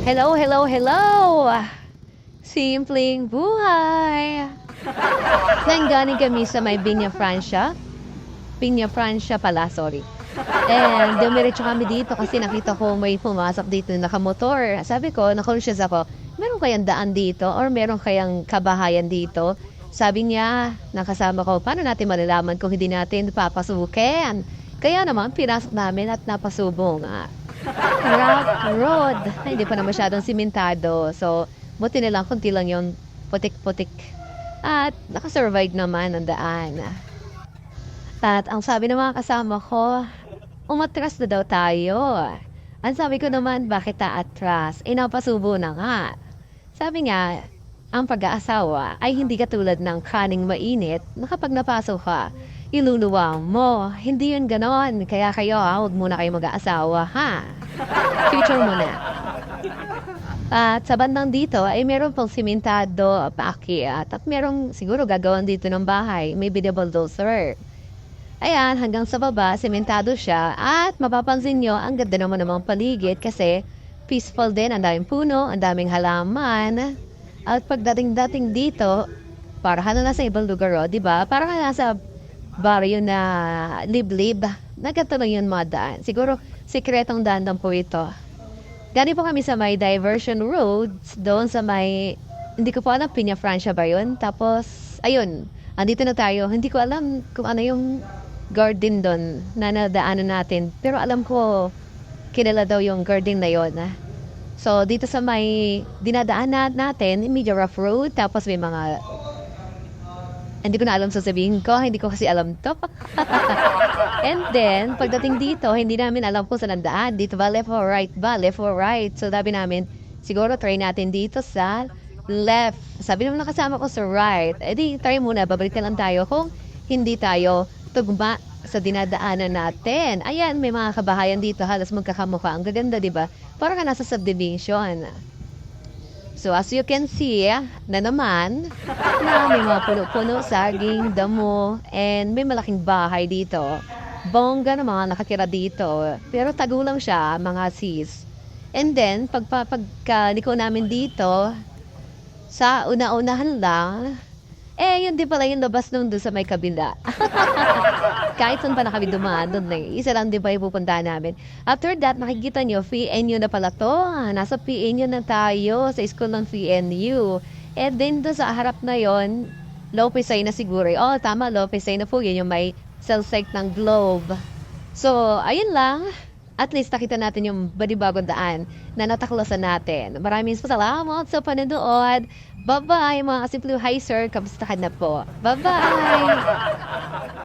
Hello, hello, hello! Simpleng buhay! Nanggaling kami sa may Piña Francia. Piña Francia pala, sorry. And dumiretso kami dito kasi nakita ko may pumasok dito na nakamotor. Sabi ko, na-conscious ako, meron kayang daan dito or meron kayang kabahayan dito? Sabi niya, nakasama ko, paano natin malalaman kung hindi natin papasukin? Kaya naman, pinasok namin at napasubong. Rough road. Hindi pa na masyadong simentado. So, buti na lang, kunti lang yung putik-putik. At nakasurvive naman ang daan. At ang sabi ng mga kasama ko, umatras na daw tayo. Ang sabi ko naman, bakit taatras? Napasubo na nga. Sabi nga, ang pag-aasawa ay hindi katulad ng kaning mainit na kapag napasok ka, iluluwang mo. Hindi yun ganon. Kaya kayo, huwag muna kayo mag-aasawa, ha? Future mo na. At sa bandang dito ay meron pang simentado, paakyat, at merong siguro gagawan dito ng bahay. May biddable dozer. Ayan, hanggang sa baba, sementado siya. At mapapansin nyo, ang ganda naman ng mga paligid kasi peaceful din. Ang daming puno, ang daming halaman. At pagdating-dating dito, para ka na nasa ibang lugar, di ba? Para ka nasa baryo na liblib. Nagkatuloy yun mga daan. Siguro, sikretong daan lang po ito. Galing po kami sa may diversion roads, doon sa may, hindi ko po alam, Piña Francia ba yun? Tapos, ayun, andito na tayo. Hindi ko alam kung ano yung garden doon na nadaanan natin. Pero alam ko, kilala daw yung garden na yun. So, dito sa may dinadaanan natin, medyo rough road, tapos may mga, hindi ko na alam sasabihin ko, hindi ko kasi alam to. And then, pagdating dito, hindi namin alam kung saan ang daan. Dito ba, left or right ba? Left or right? So, sabi namin, siguro try natin dito sa left. Sabi naman nakasama ko sa right. Eh di, try muna, babalik na lang tayo kung hindi tayo tugma sa dinadaanan natin. Ayan, may mga kabahayan dito, halos magkakamukha. Ang gaganda, di ba? Parang ka nasa subdivision. So, as you can see, na naman, na may mga puno-puno, saging, damo, and may malaking bahay dito. Bongga na mga nakatira dito. Pero tagulang siya, mga sis. And then, pagkaliko namin dito, sa una-unahan lang, yun din pala yung labas nung doon sa may kabila. Kahit saan pa na kami dumaan, doon na isa lang din pa yung pupuntahan namin. After that, makikita nyo, PNU na pala to. Nasa PNU na tayo, sa school ng PNU. And then doon sa harap na yon, Lopezay na siguro. Oh, tama, Lopezay na po. Yun yung may cell site ng Globe. So, ayun lang. At least nakita natin yung bagong daan na nataklasan natin. Maraming salamat sa panonood. Bye-bye mga kasimple. Hi sir, kamusta ka na po? Bye-bye!